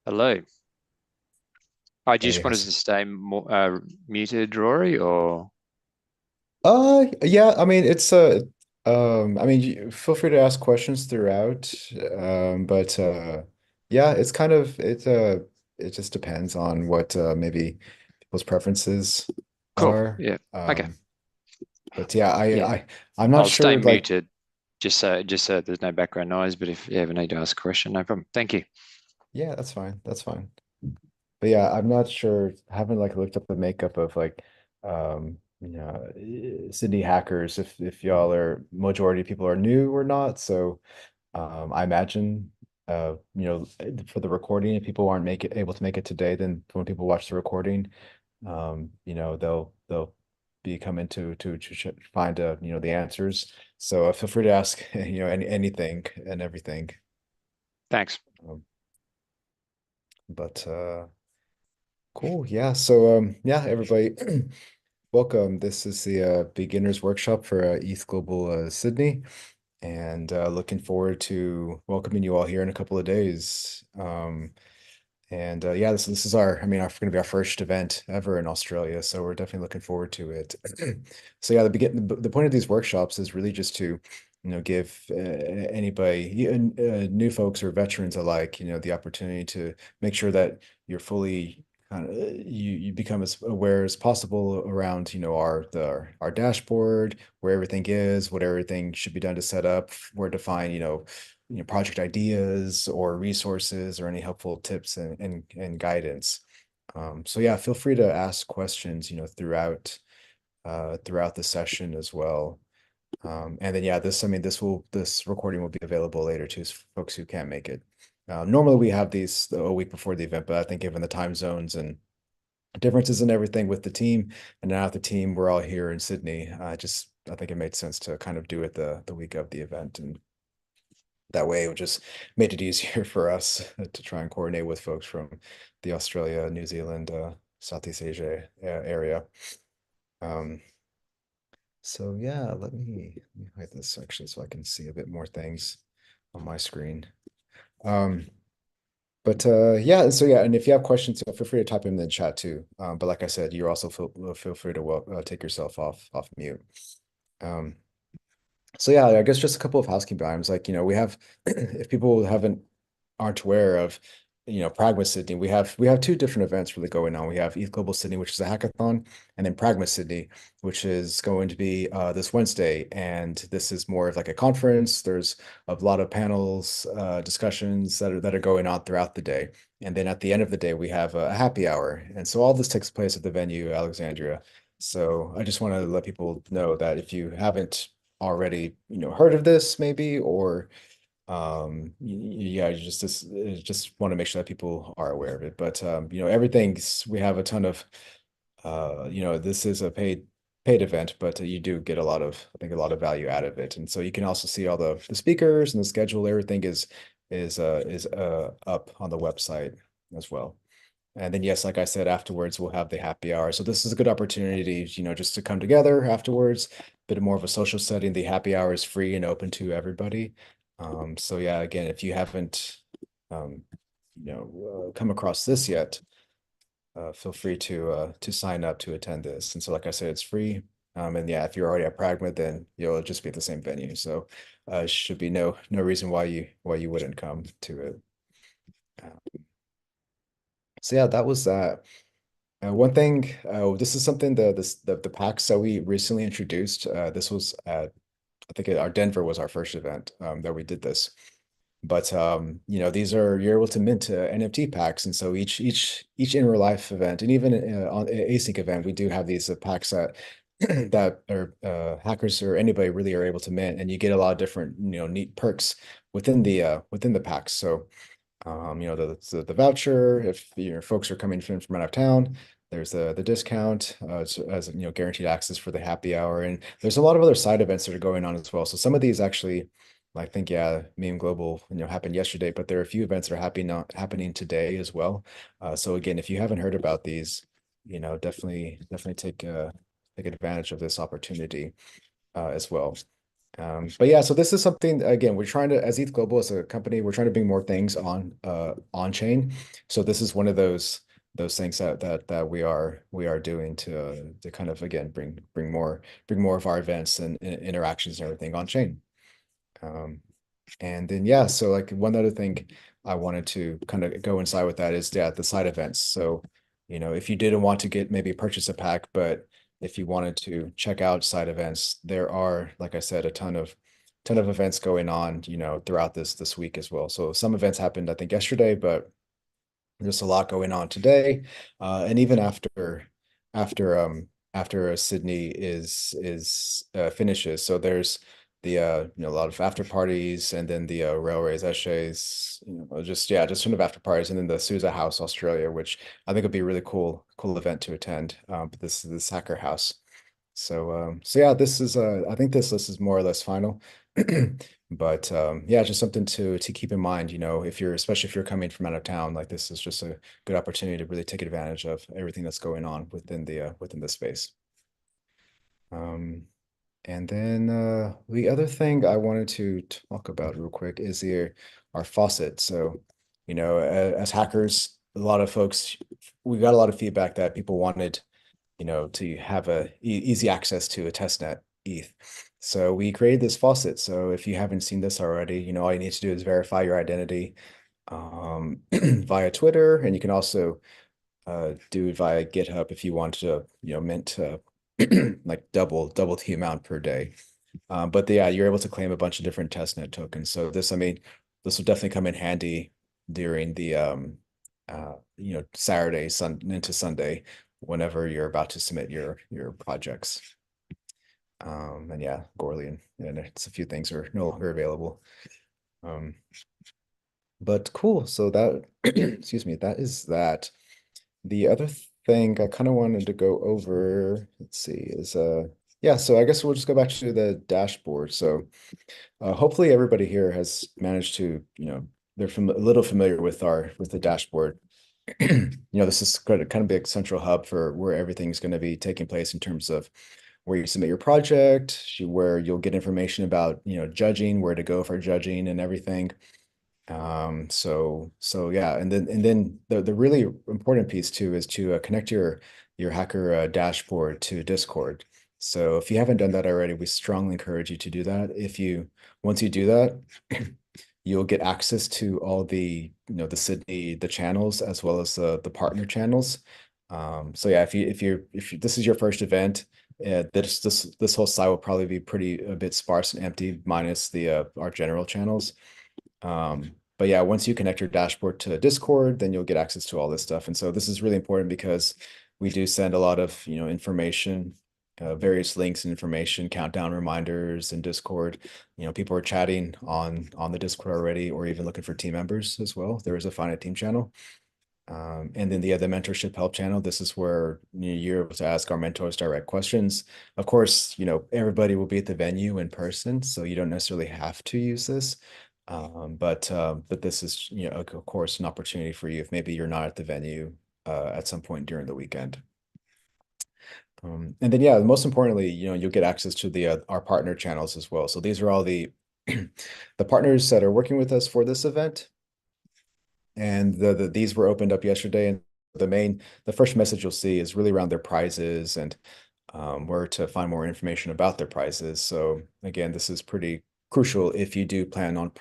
Hello. I Hey, just wanted how's to stay more, muted, Rory, or yeah, I mean it's I mean feel free to ask questions throughout. But yeah, it's kind of it just depends on what maybe people's preferences cool. are. Yeah. Okay. But yeah, Yeah. I'm not I'll stay sure like muted just so there's no background noise. But if you ever need to ask a question, no problem. Thank you. yeah, that's fine. That's fine. But yeah, I'm not sure. I haven't like looked up the makeup of like Sydney hackers if y'all are majority of people are new or not. So I imagine, for the recording, if people aren't make it able to make it today, then when people watch the recording, they'll be coming to find the answers. So feel free to ask anything and everything. Thanks. Um, but cool, yeah. So yeah, everybody, welcome. This is the beginners workshop for ETHGlobal Sydney. And looking forward to welcoming you all here in a couple of days. And yeah, this is our, I mean, our going to be our first event ever in Australia, so we're definitely looking forward to it. So yeah, the point of these workshops is really just to, give anybody, new folks or veterans alike, the opportunity to make sure that you're fully kind of you become as aware as possible around, our dashboard, where everything is, what everything should be done to set up, where to find, project ideas or resources or any helpful tips and guidance. So yeah, feel free to ask questions, throughout the session as well. And then yeah, this recording will be available later to folks who can't make it. Normally we have these a week before the event, but I think given the time zones and differences and everything with the team, and now the team, we're all here in Sydney. I think it made sense to kind of do it the week of the event, and that way it just made it easier for us to try and coordinate with folks from the Australia, New Zealand, Southeast Asia area. Um, so yeah, let me hide this actually so I can see a bit more things on my screen. Um, but yeah, so yeah, and if you have questions, feel free to type them in the chat too. But like I said, you also feel free to take yourself off mute. Um, So yeah, I guess just a couple of housekeeping items. Like, we have, if people aren't aware of, Pragma Sydney, we have two different events really going on. We have ETHGlobal Sydney, which is a hackathon, and then Pragma Sydney, which is going to be this Wednesday. And this is more of like a conference. There's a lot of panels, discussions that are going on throughout the day. And then at the end of the day, we have a happy hour. And so all this takes place at the venue, Alexandria. So I just want to let people know that if you haven't already, heard of this maybe, or yeah, you just want to make sure that people are aware of it. But we have a ton of this is a paid event, but you do get I think a lot of value out of it. And so you can also see all the speakers and the schedule. Everything is up on the website as well. And then, yes, like I said, afterwards we'll have the happy hour. So this is a good opportunity, just to come together afterwards, bit more of a social setting. The happy hour is free and open to everybody. So yeah, again, if you haven't, um, come across this yet, feel free to sign up to attend this. And so, like I said, it's free. And yeah, if you're already at Pragma, then you'll just be at the same venue. So, should be no reason why you wouldn't come to it. So yeah, that was that. One thing, this is something the packs that we recently introduced. This was at I think our Denver was our first event that we did this. But these are you're able to mint NFT packs, and so each in real life event, and even on async event, we do have these packs that that are hackers or anybody really are able to mint, and you get a lot of different neat perks within the packs. So the voucher, if folks are coming from out of town, there's the discount, as guaranteed access for the happy hour, and there's a lot of other side events that are going on as well. So some of these actually, I think, yeah, Meme Global, happened yesterday, but there are a few events that are happening today as well. So again, if you haven't heard about these, definitely take advantage of this opportunity as well. But yeah, so this is something again, we're trying to, as ETH Global as a company, we're trying to bring more things on chain. So this is one of those things that we are doing to kind of again bring more of our events and interactions and everything on chain. Um, and then yeah, so like one other thing I wanted to kind of go inside with that is the side events. So, if you didn't want to get maybe purchase a pack, but if you wanted to check out side events, there are, like I said, a ton of events going on, throughout this week as well. So some events happened, I think, yesterday, but there's a lot going on today, and even after after Sydney is finishes. So there's the a lot of after parties, and then the railways essays, just sort of after parties, and then the Sousa House Australia, which I think would be a really cool event to attend. But this is this hacker house. So yeah, this is I think this list is more or less final. But yeah, just something to keep in mind, if you're especially if you're coming from out of town, like this is just a good opportunity to really take advantage of everything that's going on within the space. Um, and then the other thing I wanted to talk about real quick is our faucet. So, as hackers, a lot of folks, we got a lot of feedback that people wanted to have easy access to a testnet ETH. So we created this faucet. So if you haven't seen this already, all you need to do is verify your identity via Twitter, and you can also do it via GitHub if you want to, mint like double the amount per day. But yeah, you're able to claim a bunch of different testnet tokens. So this, I mean, this will definitely come in handy during the Saturday, into Sunday, whenever you're about to submit your projects. And yeah, Gorlian, and it's a few things are no longer available. Um, but cool. So that, excuse me, that is that. The other thing I kind of wanted to go over, let's see, is yeah, so I guess we'll just go back to the dashboard. So hopefully everybody here has managed to, they're a little familiar with the dashboard. This is going to kind of be a central hub for where everything's going to be taking place in terms of where you submit your project, where you'll get information about, judging, where to go for judging and everything. So yeah, and then the really important piece too is to connect your hacker dashboard to Discord. So if you haven't done that already, we strongly encourage you to do that. Once you do that, you'll get access to all the Sydney the channels as well as the partner channels. So yeah, if this is your first event, this whole site will probably be pretty a bit sparse and empty minus the our general channels. But yeah, once you connect your dashboard to Discord, then you'll get access to all this stuff. And so this is really important because we do send a lot of, information, various links and information, countdown reminders in Discord. People are chatting on the Discord already, or even looking for team members as well. There is a Find a Team channel. And then the other mentorship help channel, this is where you're able to ask our mentors direct questions. Of course, everybody will be at the venue in person, so you don't necessarily have to use this. But this is, of course, an opportunity for you if maybe you're not at the venue at some point during the weekend. And then, yeah, most importantly, you'll get access to the our partner channels as well. So these are all the the partners that are working with us for this event. And these were opened up yesterday, and the first message you'll see is really around their prizes and where to find more information about their prizes. So again, this is pretty crucial if you do plan on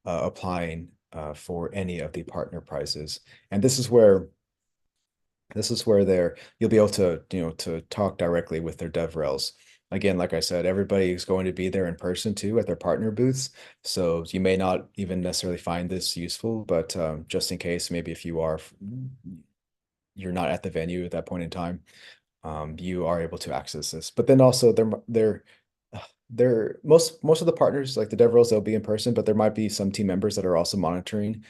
applying for any of the partner prizes. And this is where you'll be able to, to talk directly with their DevRels. Again, like I said, everybody is going to be there in person too at their partner booths. So you may not even necessarily find this useful, but just in case, maybe if you're not at the venue at that point in time, you are able to access this. But then also most of the partners, like the DevRels, they'll be in person, but there might be some team members that are also monitoring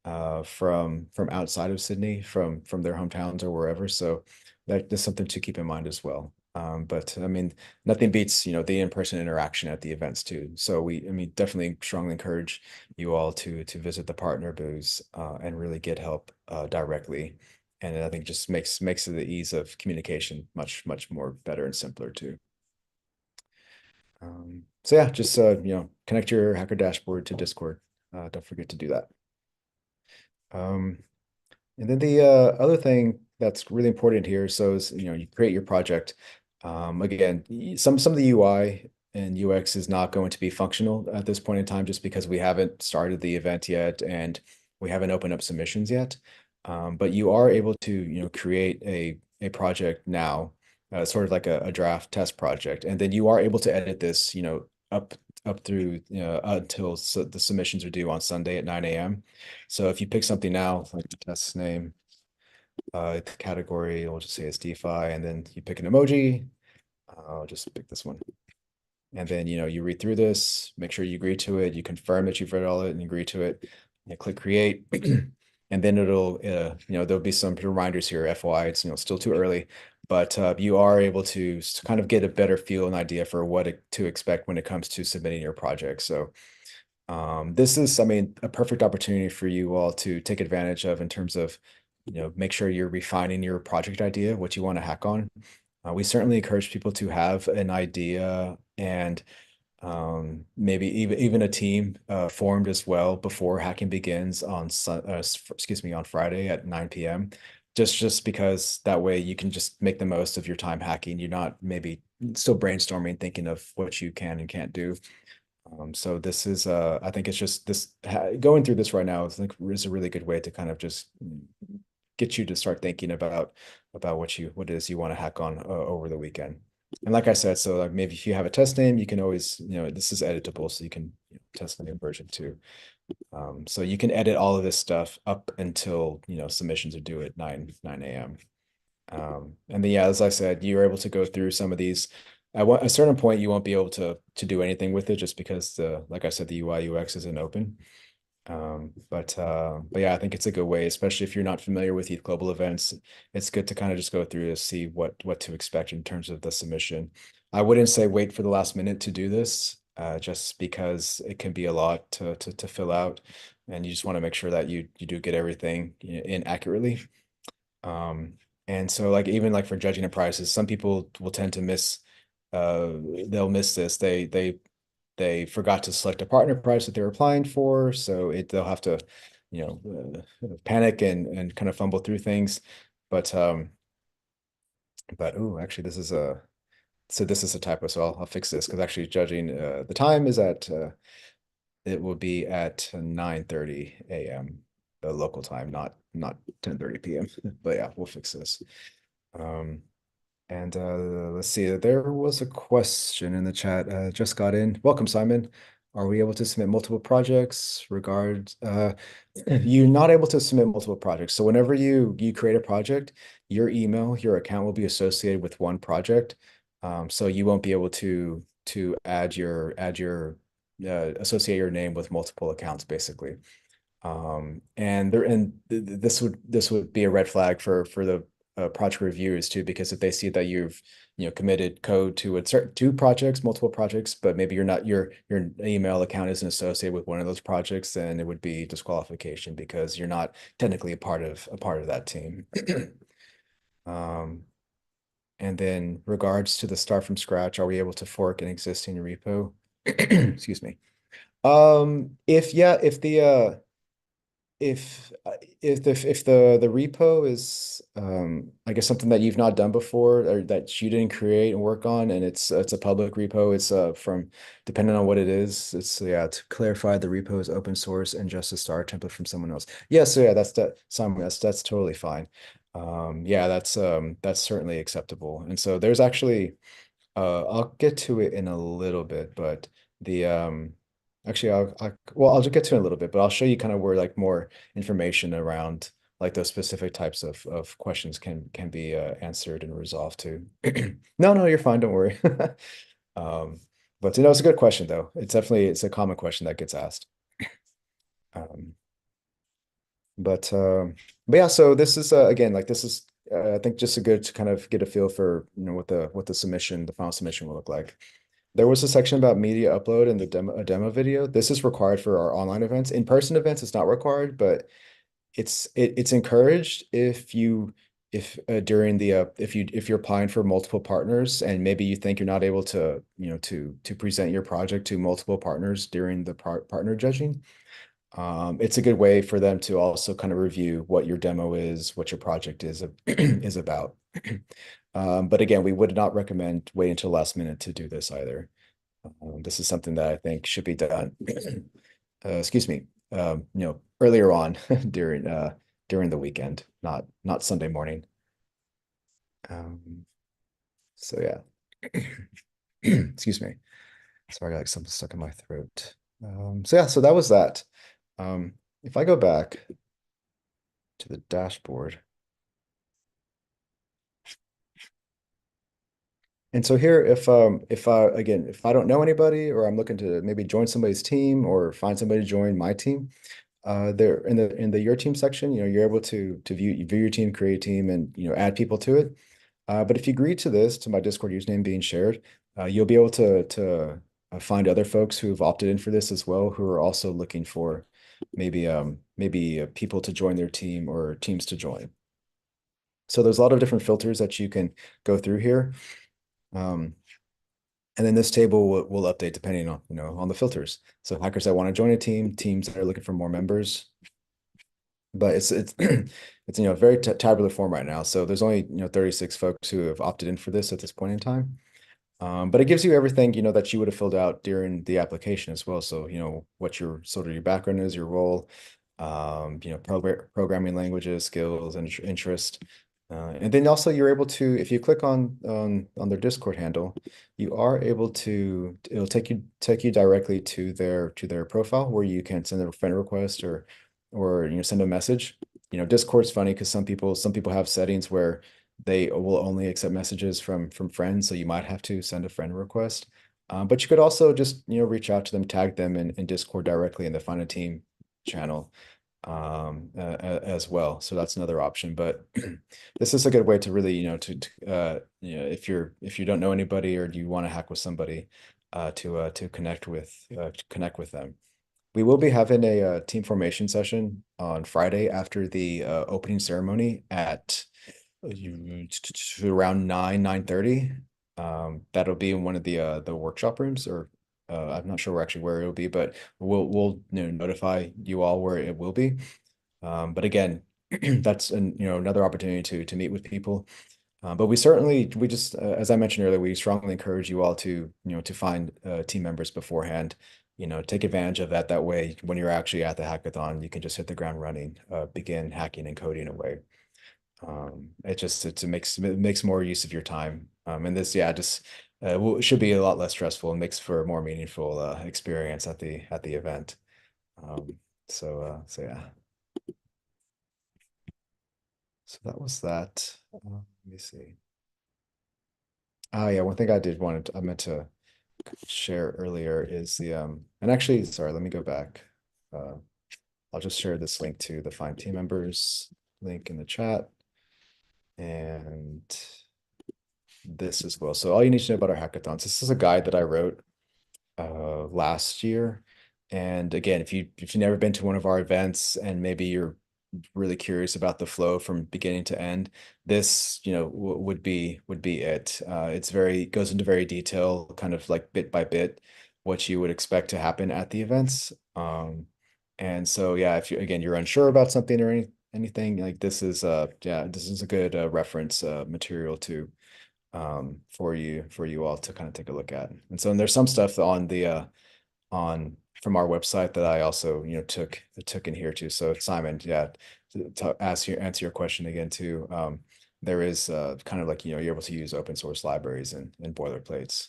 from outside of Sydney, from their hometowns or wherever. So that's something to keep in mind as well. But I mean, nothing beats, the in-person interaction at the events too. So I mean, definitely strongly encourage you all to visit the partner booths and really get help directly. And I think just makes the ease of communication much more better and simpler too. So yeah, just connect your Hacker dashboard to Discord. Don't forget to do that. Um, and then the other thing that's really important here, so is you create your project. Again, some of the UI and UX is not going to be functional at this point in time, just because we haven't started the event yet and we haven't opened up submissions yet. But you are able to create a project now, sort of like a draft test project, and then you are able to edit this up through until the submissions are due on Sunday at 9 a.m. So if you pick something now, like the test name, the category, we'll just say it's DeFi, and then you pick an emoji. I'll just pick this one. And then, you read through this, make sure you agree to it. You confirm that you've read all it and agree to it. You click create. And then it'll, there'll be some reminders here. FYI, it's, still too early, but you are able to kind of get a better feel and idea for what to expect when it comes to submitting your project. So this is, I mean, a perfect opportunity for you all to take advantage of in terms of, make sure you're refining your project idea, what you want to hack on. We certainly encourage people to have an idea and maybe even a team formed as well before hacking begins on on Friday at 9 p.m. Just because that way you can just make the most of your time hacking. You're not maybe still brainstorming, thinking of what you can and can't do. So this is I think it's just this going through this right now is a really good way to kind of just get you to start thinking about what it is you want to hack on over the weekend. And like I said, so like maybe if you have a test name, you can always, this is editable, so you can test the new version too. So you can edit all of this stuff up until submissions are due at 9 a.m. And then yeah, as I said, you're able to go through some of these. At a certain point, you won't be able to do anything with it just because like I said, the UI UX isn't open. But yeah, I think it's a good way, especially if you're not familiar with ETH global events. It's good to kind of just go through to see what to expect in terms of the submission. I wouldn't say wait for the last minute to do this, just because it can be a lot to fill out, and you just want to make sure that you do get everything in accurately. Um, and so like even like for judging the prices, some people will tend to miss uh they'll miss this. They forgot to select a partner price that they're applying for, so they'll have to, panic and kind of fumble through things. But oh, actually, this is a typo, so I'll fix this because actually judging the time is at it will be at 9:30 a.m. Local time, not 10:30 p.m. But yeah, we'll fix this. Um, and let's see, there was a question in the chat. Just got in. Welcome, Simon. Are we able to submit multiple projects? You're not able to submit multiple projects. So whenever you create a project, your email, your account will be associated with one project. So you won't be able to associate your name with multiple accounts, basically. This would be a red flag for the project reviewers too, because if they see that you've committed code to a certain two projects, multiple projects, but maybe you're not your email account isn't associated with one of those projects, then it would be disqualification because you're not technically a part of that team. Um, and then regards to the start from scratch, are we able to fork an existing repo? Excuse me. If yeah, if the repo is I guess something that you've not done before or that you didn't create and work on, and it's a public repo, it's from depending on what it is, it's yeah, to clarify, the repo is open source and just a start template from someone else. Yeah, so yeah, Simon, that's totally fine. Yeah, that's certainly acceptable. And so there's actually I'll get to it in a little bit, but the actually I'll just get to it in a little bit, but I'll show you kind of where like more information around like those specific types of questions can be answered and resolved too. No, you're fine, don't worry. But it's a good question though. It's a common question that gets asked. Um, but yeah, so this is again like this is I think just a good to kind of get a feel for what the final submission will look like. There was a section about media upload in the demo video. This is required for our online events. In-person events, it's not required, but it's encouraged if during the if you're applying for multiple partners and maybe you think you're not able to, to present your project to multiple partners during the partner judging, it's a good way for them to also kind of review what your demo is, what your project is is about. But again, we would not recommend waiting until last minute to do this either. This is something that I think should be done. Excuse me. Earlier on during the weekend, not Sunday morning. So yeah. Excuse me. Sorry, I got like something stuck in my throat. So yeah, so that was that. If I go back to the dashboard. And so here, if I again, if I don't know anybody or I'm looking to maybe join somebody's team or find somebody to join my team, there in the your team section, you're able to view your team, create a team, and add people to it. But if you agree to this, to my Discord username being shared, you'll be able to find other folks who have opted in for this as well, who are also looking for maybe people to join their team or teams to join. So there's a lot of different filters that you can go through here. And then this table will update depending on, on the filters. So hackers that want to join a team, teams that are looking for more members. But it's it's very tabular form right now. So there's only 36 folks who have opted in for this at this point in time. But it gives you everything that you would have filled out during the application as well. So what your sort of your background is, your role, programming languages, skills, and interest. And then also you're able to, if you click on their Discord handle, you are able to, it'll take you directly to their profile where you can send a friend request or send a message. Discord's funny because some people have settings where they will only accept messages from friends, so you might have to send a friend request. But you could also just reach out to them, tag them in Discord directly in the Find a Team channel as well. So that's another option. But this is a good way to really if you don't know anybody or you want to hack with somebody to connect with them. We will be having a team formation session on Friday after the opening ceremony at around 9:30. That'll be in one of the workshop rooms, or I'm not sure actually where it'll be, but we'll notify you all where it will be. But again, that's another opportunity to meet with people. But we just as I mentioned earlier, we strongly encourage you all to find team members beforehand. Take advantage of that. That way, when you're actually at the hackathon, you can just hit the ground running, begin hacking and coding away. It makes more use of your time. And this, yeah, just should be a lot less stressful and makes for a more meaningful experience at the event. So yeah. So that was that. Let me see. Oh yeah, one thing I meant to share earlier is and actually, sorry, let me go back. I'll just share this link to the Find Team Members link in the chat. And this as well. So all you need to know about our hackathons. This is a guide that I wrote last year. And again, if you've never been to one of our events and maybe you're really curious about the flow from beginning to end, this would be it. It's goes into very detail, kind of like bit by bit, what you would expect to happen at the events. And so yeah, if you're unsure about something or anything, like this is a good reference material to for you all to kind of take a look at. And so there's some stuff on the on from our website that I also took in here too. So Simon, yeah, to answer your question again too, there is kind of like you're able to use open source libraries and boilerplates.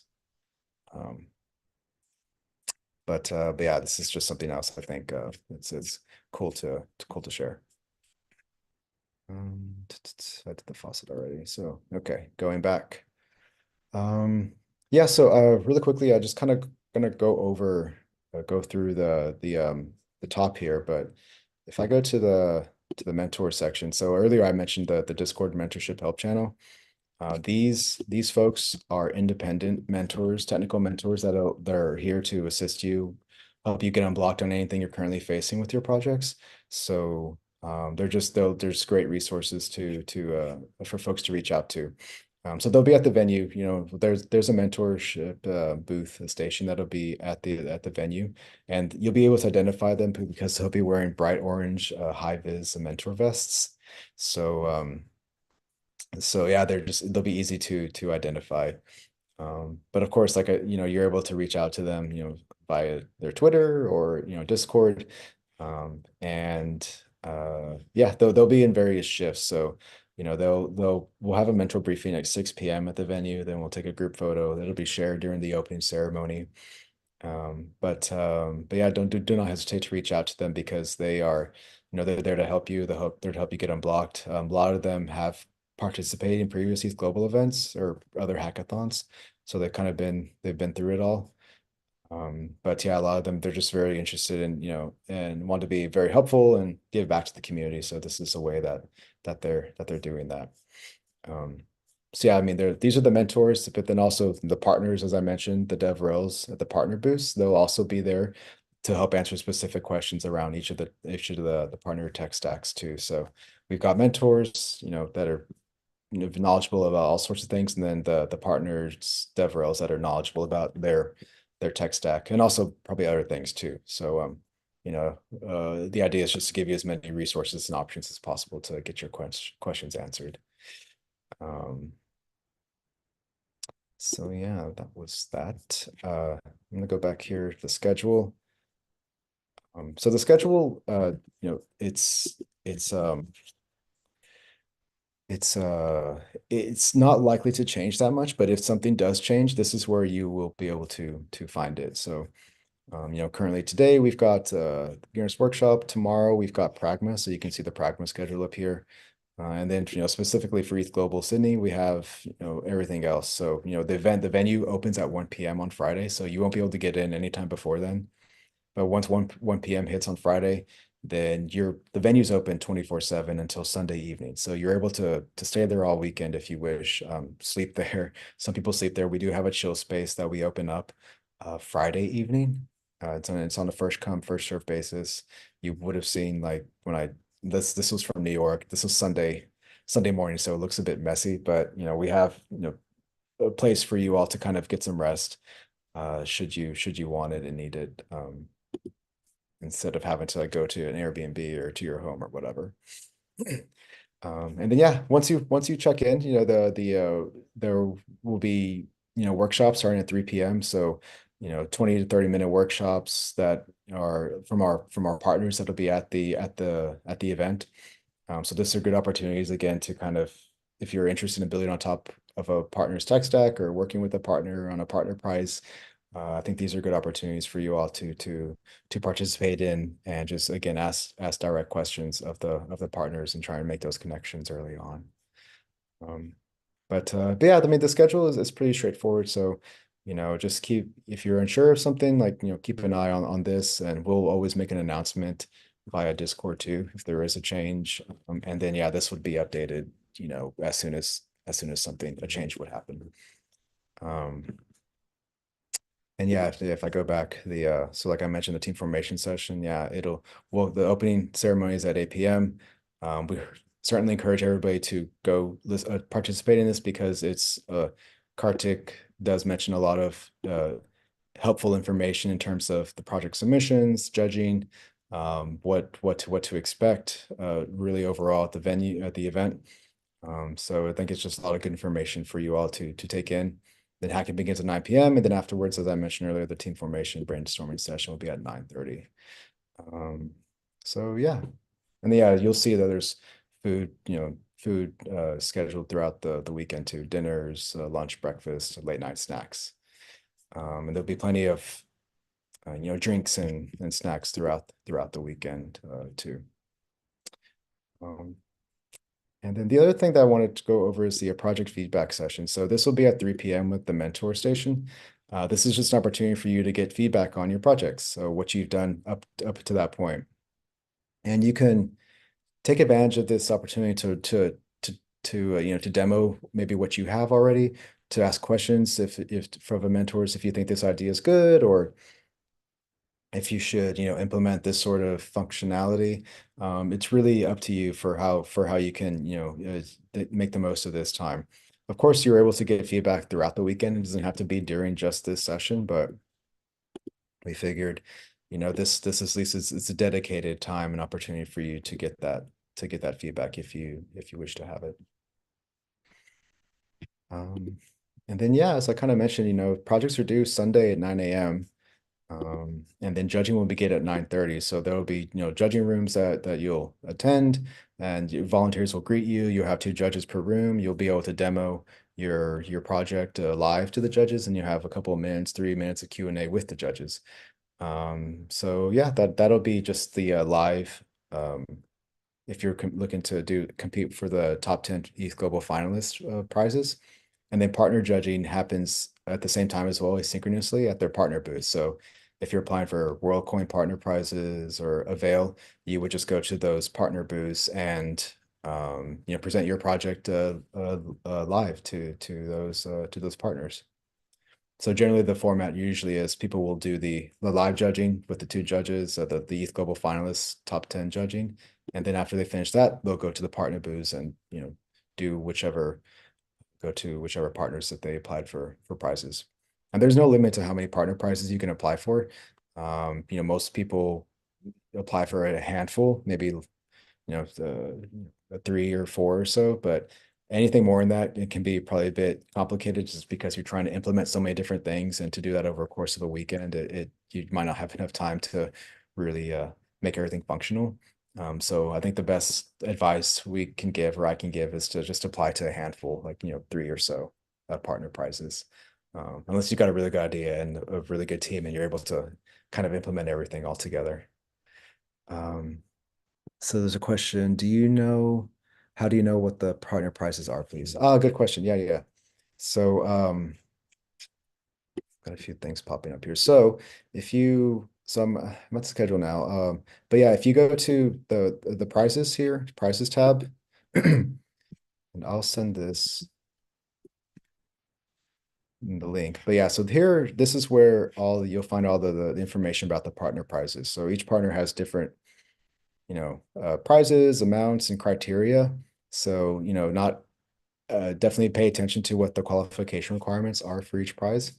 But yeah, this is just something else I think it's cool to share. I did the faucet already. So okay, going back. Yeah, so really quickly, I just kind of gonna go through the top here, but if I go to the mentor section, so earlier I mentioned the Discord mentorship help channel. These folks are independent mentors, technical mentors that are here to assist you, help you get unblocked on anything you're currently facing with your projects. So there's great resources for folks to reach out to. So they'll be at the venue. There's a mentorship booth, a station that'll be at the venue, and you'll be able to identify them because they'll be wearing bright orange high vis mentor vests. So so yeah, they'll be easy to identify. But of course, like you're able to reach out to them, via their Twitter or Discord, and yeah, they'll be in various shifts. So we'll have a mentor briefing at 6 p.m. at the venue. Then we'll take a group photo that'll be shared during the opening ceremony. But yeah, do not hesitate to reach out to them because they're there to help you. They're to help you get unblocked. A lot of them have participated in previous ETHGlobal events or other hackathons, so they've been through it all. But yeah, a lot of them, they're just very interested in, and want to be very helpful and give back to the community. So this is a way that they're doing that. Um, so yeah, I mean, these are the mentors, but then also the partners, as I mentioned, the DevRels at the partner booths, they'll also be there to help answer specific questions around each of the partner tech stacks too. So we've got mentors, that are knowledgeable about all sorts of things, and then the partners, DevRels that are knowledgeable about their tech stack and also probably other things too. So the idea is just to give you as many resources and options as possible to get your questions answered. Um, so yeah, that was that. I'm gonna go back here to the schedule. So the schedule, it's it's not likely to change that much, but if something does change, this is where you will be able to find it. So currently today we've got beginner's workshop. Tomorrow we've got Pragma, so you can see the Pragma schedule up here. And then, specifically for ETHGlobal Sydney, we have, everything else. So, the venue opens at 1 p.m. on Friday, so you won't be able to get in anytime before then. But once 1 p.m. hits on Friday, then the venue's open 24/7 until Sunday evening. So you're able to stay there all weekend if you wish. Sleep there. Some people sleep there. We do have a chill space that we open up Friday evening. It's on a first come, first serve basis. You would have seen like when this was from New York. This was Sunday morning, so it looks a bit messy, but we have a place for you all to kind of get some rest, should you want it and need it, instead of having to like go to an Airbnb or to your home or whatever. And then yeah, once you check in, there will be workshops starting at 3 p.m. So 20 to 30-minute workshops that are from our partners that'll be at the event. So this are good opportunities again to kind of, if you're interested in building on top of a partner's tech stack or working with a partner on a partner prize, I think these are good opportunities for you all to participate in and just again ask direct questions of the partners and try and make those connections early on. Um, but yeah, I mean the schedule is pretty straightforward. So just if you're unsure of something, like keep an eye on this, and we'll always make an announcement via Discord too if there is a change. And then yeah, this would be updated, as soon as a change would happen. And yeah, if I go back, so like I mentioned, the team formation session, yeah, the opening ceremony is at 8 p.m. We certainly encourage everybody to go participate in this because Kartik does mention a lot of helpful information in terms of the project submissions, judging, what to expect, really overall at the event. So I think it's just a lot of good information for you all to take in. Then hacking begins at 9 p.m. And then afterwards, as I mentioned earlier, the team formation brainstorming session will be at 9:30. So yeah. And yeah, you'll see that there's food scheduled throughout the weekend too. Dinners, lunch, breakfast, late night snacks. And there'll be plenty of drinks and snacks throughout the weekend too. And then the other thing that I wanted to go over is the project feedback session. So this will be at 3 p.m. with the mentor station. This is just an opportunity for you to get feedback on your projects. So what you've done up to that point. And you can take advantage of this opportunity to demo maybe what you have already, to ask questions if from the mentors if you think this idea is good, or if you should, implement this sort of functionality. It's really up to you for how you can, make the most of this time. Of course, you're able to get feedback throughout the weekend. It doesn't have to be during just this session, but we figured, this at least it's a dedicated time and opportunity for you to get that feedback if you wish to have it. Um, and then yeah, as I kind of mentioned, projects are due Sunday at 9 a.m. And then judging will begin at 9:30. So there will be, judging rooms that you'll attend, and volunteers will greet you. You'll have two judges per room. You'll be able to demo your project live to the judges, and you have a couple of minutes, 3 minutes of Q&A with the judges. So yeah, that'll be just the live. If you're looking to compete for the top 10 ETHGlobal finalist prizes. And then partner judging happens at the same time as well, asynchronously at their partner booth. So if you're applying for WorldCoin partner prizes or Avail, you would just go to those partner booths and present your project live to those partners. So generally, the format usually is people will do the live judging with the two judges, the ETHGlobal finalists, top 10 judging, and then after they finish that, they'll go to the partner booths and do go to whichever partners that they applied for prizes. And there's no limit to how many partner prizes you can apply for. Most people apply for a handful, maybe a 3 or 4 or so, but anything more than that, it can be probably a bit complicated just because you're trying to implement so many different things, and to do that over a course of a weekend, you might not have enough time to really make everything functional. So I think the best advice we can give, or I can give, is to just apply to a handful, like 3 or so partner prizes. Unless you've got a really good idea and a really good team, and you're able to kind of implement everything all together. So there's a question. How do you know what the partner prices are, please? Oh, good question. Yeah, yeah. So got a few things popping up here. So I'm at the schedule now. But yeah, if you go to the prices here, prices tab, and I'll send this in the link. But yeah, so here, this is where you'll find all the information about the partner prices. So each partner has different prizes, amounts, and criteria. So, not definitely pay attention to what the qualification requirements are for each prize.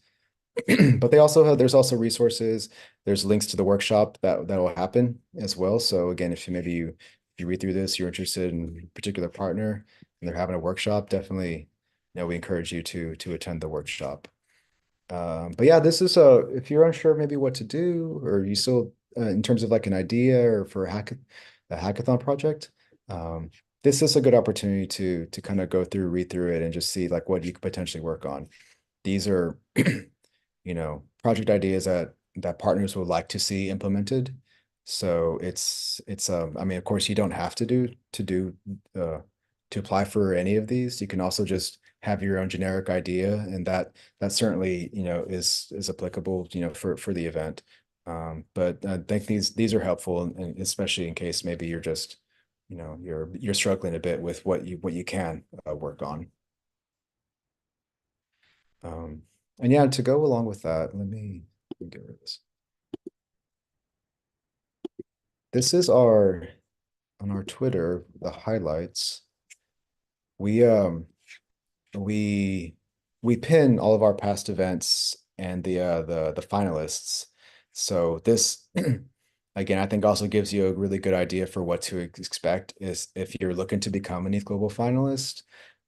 But there's also resources, there's links to the workshop that will happen as well. So again, if you read through this, you're interested in a particular partner and they're having a workshop, definitely, we encourage you to attend the workshop. But yeah, this is if you're unsure maybe what to do, or you still in terms of like an idea or for a hackathon project, this is a good opportunity to kind of read through it and just see like what you could potentially work on. These are project ideas that partners would like to see implemented. So I mean, of course, you don't have uh, to apply for any of these. You can also just have your own generic idea, and that certainly, is applicable, for the event. But I think these are helpful, and especially in case maybe you're just, you're struggling a bit with what you can work on. And yeah, to go along with that, let me get rid of this. This is on our Twitter, the highlights. We we we pin all of our past events and the finalists. So this again, I think also gives you a really good idea for what to expect is if you're looking to become an ETHGlobal finalist.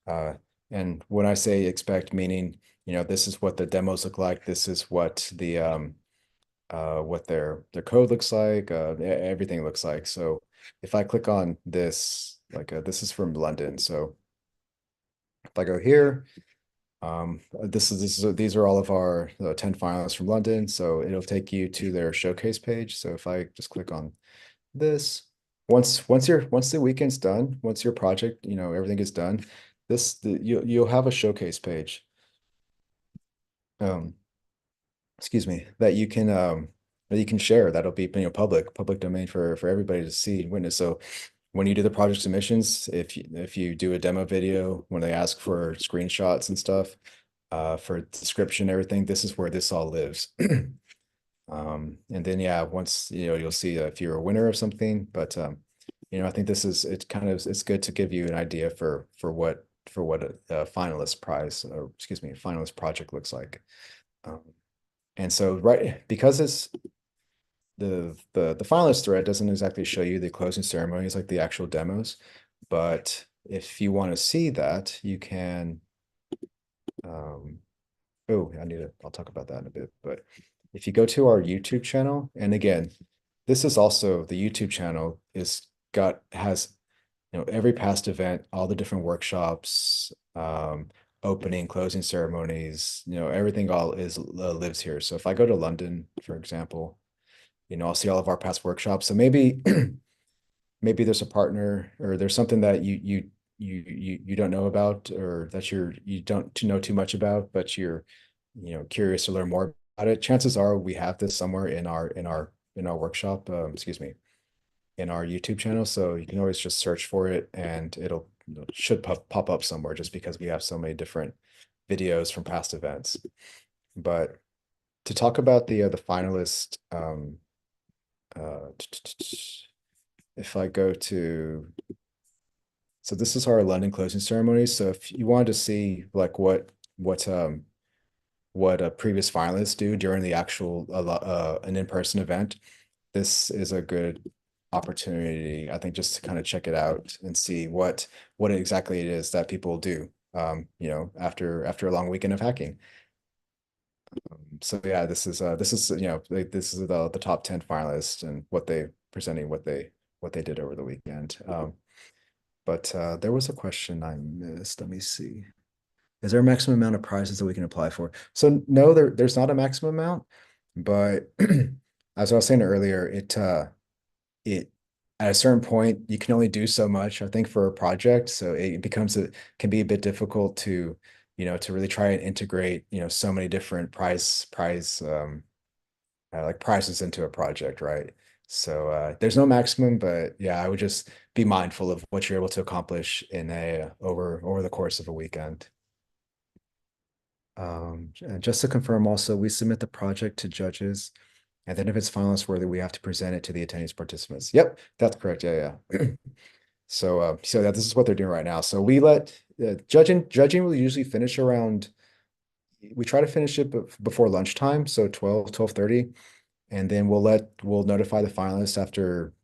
Uh, and when I say expect, meaning, this is what the demos look like. This is what their code looks like, everything looks like. So if I click on this, like this is from London. So if I go here, these are all of our 10 finalists from London. So it'll take you to their showcase page. So if I just click on this, once the weekend's done, once your project, everything is done, you'll have a showcase page. Um, excuse me, that you can share. That'll be, public domain for everybody to see and witness. So when you do the project submissions, if you do a demo video, when they ask for screenshots and stuff, for description, everything, this is where this all lives. And then yeah, once you'll see if you're a winner of something. But I think it's kind of it's good to give you an idea for what a finalist prize, or excuse me, a finalist project looks like. Um, and so right, because it's the finalist thread doesn't exactly show you the closing ceremonies like the actual demos, but if you want to see that, you can. Um, oh, I'll talk about that in a bit. But if you go to our YouTube channel, and again, this is also the YouTube channel has every past event, all the different workshops, opening, closing ceremonies, everything all is lives here. So if I go to London, for example, I'll see all of our past workshops. So maybe maybe there's a partner or there's something that you don't know about, or that you don't to know too much about, but you're curious to learn more about it. Chances are we have this somewhere in our workshop, excuse me, in our YouTube channel. So you can always just search for it, and should pop up somewhere, just because we have so many different videos from past events. But to talk about the finalist, uh, if I go to, so this is our London closing ceremony. So if you wanted to see like what previous finalists do during the actual an in-person event, this is a good opportunity, I think, just to kind of check it out and see what exactly it is that people do, after a long weekend of hacking. So yeah, this is this is the top 10 finalists and what they presenting what they did over the weekend. But there was a question I missed. Let me see. Is there a maximum amount of prizes that we can apply for? So no, there's not a maximum amount, but as I was saying earlier, it at a certain point you can only do so much, I think, for a project. So it can be a bit difficult to, to really try and integrate, so many different like prizes into a project, right? So there's no maximum, but yeah, I would just be mindful of what you're able to accomplish in a over the course of a weekend. And just to confirm also, we submit the project to judges, and then if it's finalist worthy, we have to present it to the attendees participants. Yep, that's correct. Yeah, yeah. So yeah, this is what they're doing right now. So we let judging will usually finish around. We try to finish it before lunchtime, so 12:30, and then we'll notify the finalists after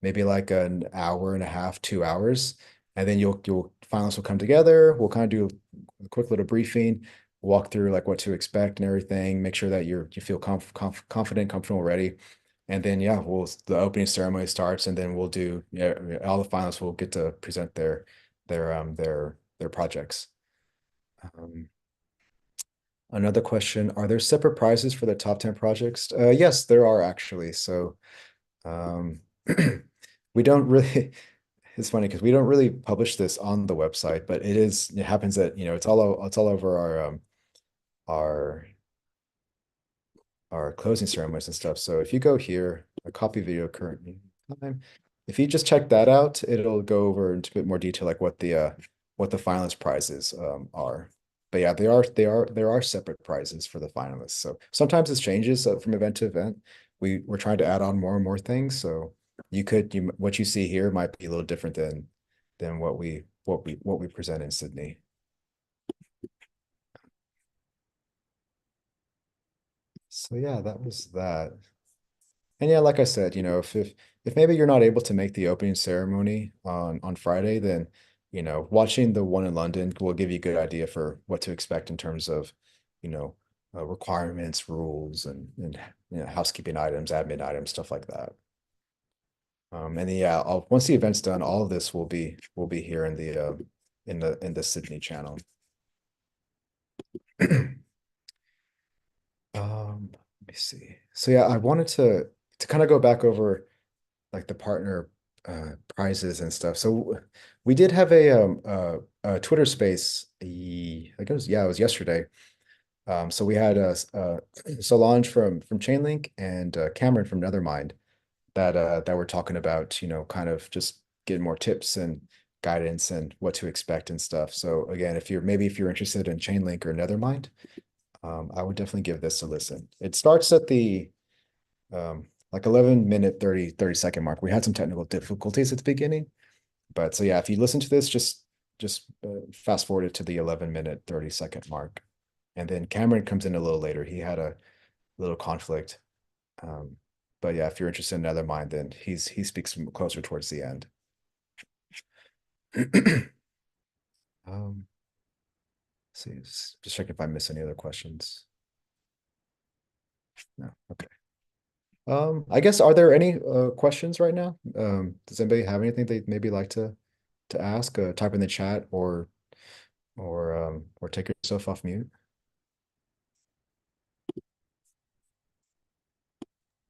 maybe like an hour and a half, 2 hours. And then you'll finalists will come together. We'll kind of do a quick little briefing, walk through like what to expect and everything, make sure that you feel confident, comfortable, ready. And then yeah, the opening ceremony starts, and then we'll do, yeah, all the finalists will get to present their projects. Um, Another question, are there separate prizes for the top 10 projects? Yes, there are actually. So um, we don't really, it's funny because we don't really publish this on the website, but it happens that, it's all over our, our closing ceremonies and stuff. So if you go here, a copy video current time, if you just check that out, it'll go over into a bit more detail, like what the finalist prizes are. But yeah, there are separate prizes for the finalists. So sometimes this changes from event to event. We're trying to add on more and more things. So what you see here might be a little different than what we present in Sydney. So yeah, that was that. And yeah, like I said, if maybe you're not able to make the opening ceremony on Friday, then watching the one in London will give you a good idea for what to expect in terms of, you know, requirements, rules, and housekeeping items, admin items, stuff like that. And then, yeah, once the event's done, all of this will be here in the Sydney channel. Let me see. So yeah, I wanted to kind of go back over like the partner prizes and stuff. So we did have a Twitter space. I guess yeah, it was yesterday. So we had Solange from Chainlink and Cameron from Nethermind that were talking about, kind of just getting more tips and guidance and what to expect and stuff. So again, if you're interested in Chainlink or Nethermind, I would definitely give this a listen. It starts at the like 11 minute 30 second mark. We had some technical difficulties at the beginning, but so yeah, if you listen to this, just fast forward it to the 11 minute 30 second mark. And then Cameron comes in a little later. He had a little conflict. Um, but yeah, if you're interested in Another Mind, then he speaks closer towards the end. Um, see, just checking if I miss any other questions. No, okay. I guess are there any questions right now? Does anybody have anything they'd maybe like to ask? Type in the chat or take yourself off mute.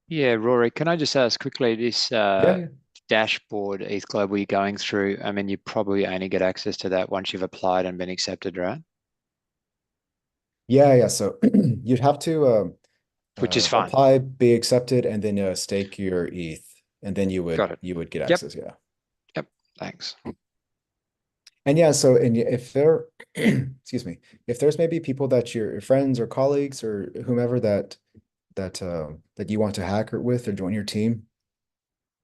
Yeah, Rory, can I just ask quickly this Yeah, yeah. dashboard ETHGlobal you're going through? I mean, you probably only get access to that once you've applied and been accepted, right? Yeah, yeah. So you'd have to Which is fine. apply, be accepted, and then stake your ETH, and then Got it. you would get Yep. access. Yeah. Yep. Thanks. And yeah, so and if there, excuse me, if there's maybe people that your friends or colleagues or whomever that you want to hack with or join your team,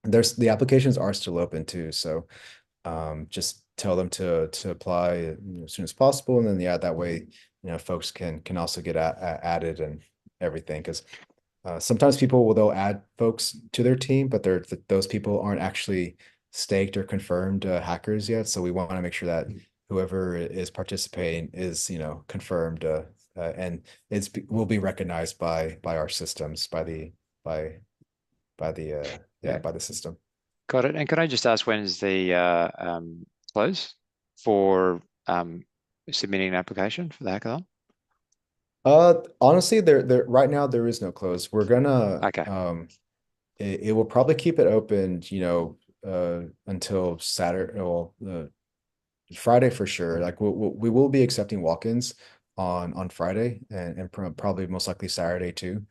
there's the applications are still open too. So just tell them to apply as soon as possible, and then yeah, that way folks can also get added and everything because sometimes people will they'll add folks to their team, but those people aren't actually staked or confirmed hackers yet. So we want to make sure that whoever is participating is confirmed and will be recognized by our systems by Yeah. by the system. Got it. And can I just ask when is the close for submitting an application for the hackathon? Honestly, there right now there is no close. We're gonna Okay. it will probably keep it open, until Saturday, well, Friday for sure. Like we will be accepting walk-ins on Friday and probably most likely Saturday too.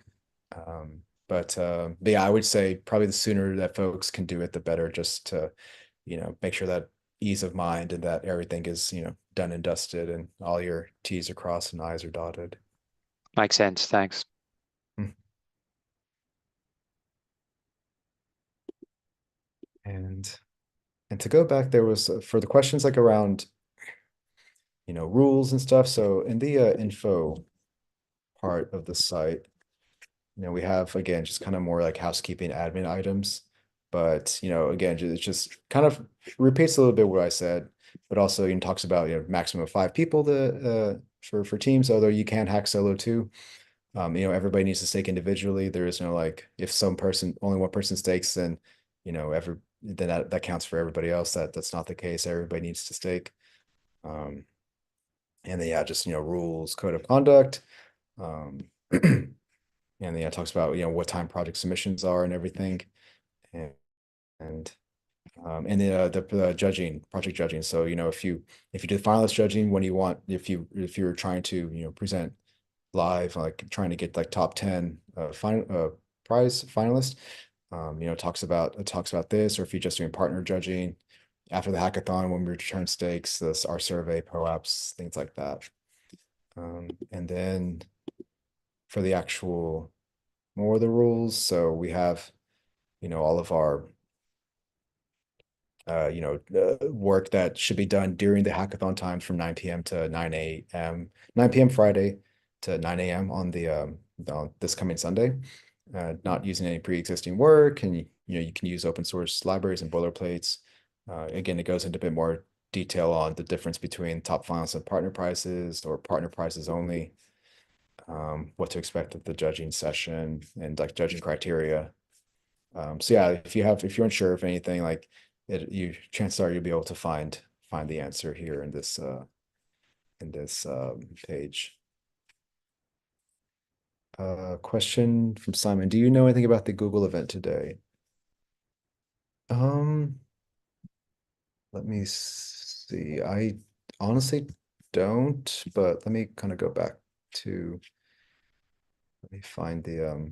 But yeah, I would say probably the sooner that folks can do it, the better, just to, make sure that ease of mind and that everything is, done and dusted and all your T's are crossed and I's are dotted. Makes sense. Thanks. Mm. And and to go back, there was for the questions like around, rules and stuff. So in the info part of the site, we have again just kind of more like housekeeping admin items. But again, it just kind of repeats a little bit what I said, but also talks about maximum of 5 people for teams, although you can hack solo too. Everybody needs to stake individually. There is no like if only one person stakes, then that counts for everybody else. That's not the case. Everybody needs to stake. Um, and then yeah, just rules, code of conduct. Um, and then yeah, it talks about what time project submissions are and everything, and and and then the judging, project judging. So if you do finalist judging, when you want if you're trying to present live, like trying to get like top 10 final prize finalist, it talks about this, or if you're just doing partner judging after the hackathon when we return stakes, our survey, POAPs, things like that. And then for the actual more of the rules, so we have all of our work that should be done during the hackathon times from 9 p.m. to 9 a.m. 9 p.m. Friday to 9 a.m. on this coming Sunday. Not using any pre-existing work, and you can use open source libraries and boilerplates. Again, it goes into a bit more detail on the difference between top finalists and partner prices or partner prices only, what to expect at the judging session and like judging criteria. So yeah, if you're unsure of anything, like chances are you'll be able to find the answer here in this page. Question from Simon. Do you know anything about the Google event today? Um, Let me see. I honestly don't, but let me kind of go back to let me find that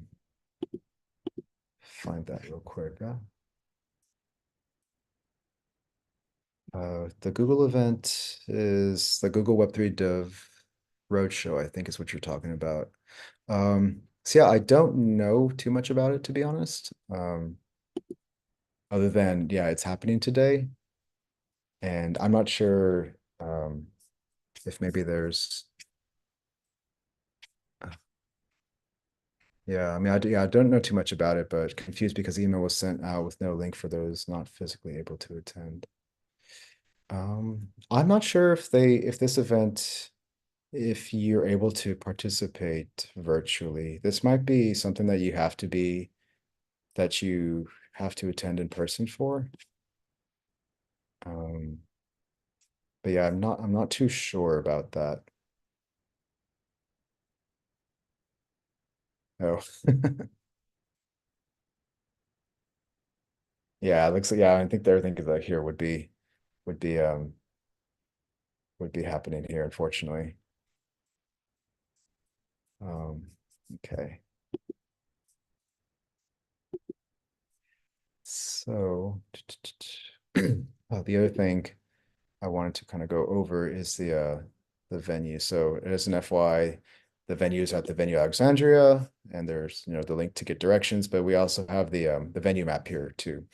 real quick. The Google event is the Google Web3 Dev. Roadshow, I think is what you're talking about. So yeah, I don't know too much about it to be honest. Other than yeah, it's happening today, and I'm not sure if maybe there's yeah, I mean yeah, I don't know too much about it, but confused because the email was sent out with no link for those not physically able to attend. I'm not sure if this event if you're able to participate virtually. This might be something that you have to attend in person for. Um, but yeah, I'm not too sure about that. Oh, yeah, it looks like yeah, I think everything is here would be would be happening here, unfortunately. Um, okay. So the other thing I wanted to kind of go over is the venue. So as an FY, the venue is at the venue Alexandria, and there's the link to get directions, but we also have the venue map here too.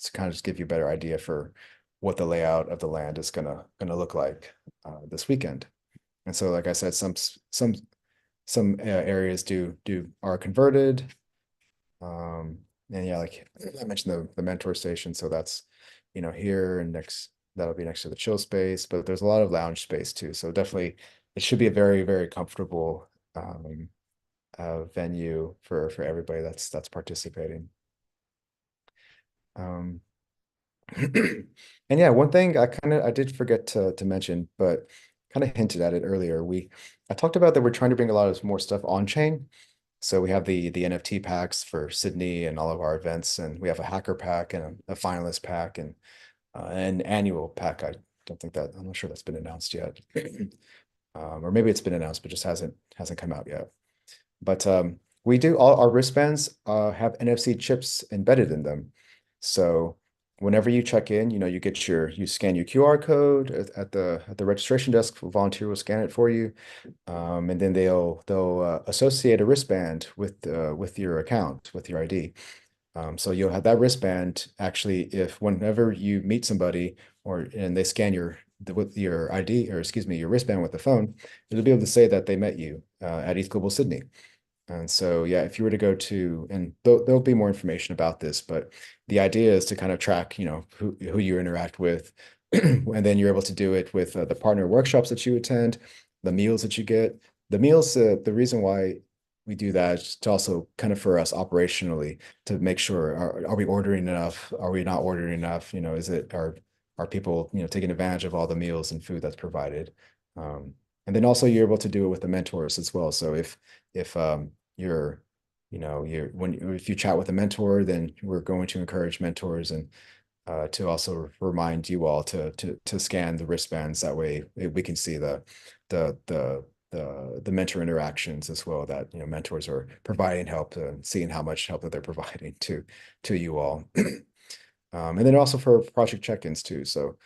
To kind of just give you a better idea for what the layout of the land is gonna look like this weekend. And so, like I said, some areas do are converted. And yeah, like I mentioned the mentor station, so that's here and next that'll be next to the chill space, but there's a lot of lounge space too. So definitely it should be a very, very comfortable venue for everybody that's participating. Um and yeah, one thing I did forget to mention, but kind of hinted at it earlier. I talked about that we're trying to bring a lot of more stuff on chain. So we have the NFT packs for Sydney and all of our events, and we have a hacker pack and a finalist pack and an annual pack. I'm not sure that's been announced yet. Or maybe it's been announced, but just hasn't come out yet. But we do all our wristbands have NFC chips embedded in them. So whenever you check in, you scan your QR code at the registration desk. A volunteer will scan it for you, and then they'll associate a wristband with your account with your ID. So you'll have that wristband actually if whenever you meet somebody and they scan with your ID or excuse me your wristband with the phone, it'll be able to say that they met you at ETHGlobal Sydney. And so, yeah, if you were to go to, and there'll be more information about this, but the idea is to kind of track, who you interact with, and then you're able to do it with the partner workshops that you attend, the meals that you get. The meals, the reason why we do that is to also kind of for us operationally to make sure are we ordering enough? Are we not ordering enough? Are people taking advantage of all the meals and food that's provided? And then also you're able to do it with the mentors as well. So if you're if you chat with a mentor, then we're going to encourage mentors and to also remind you all to scan the wristbands. That way we can see the the the mentor interactions as well, that mentors are providing help and seeing how much help that they're providing to you all. And then also for project check-ins too. So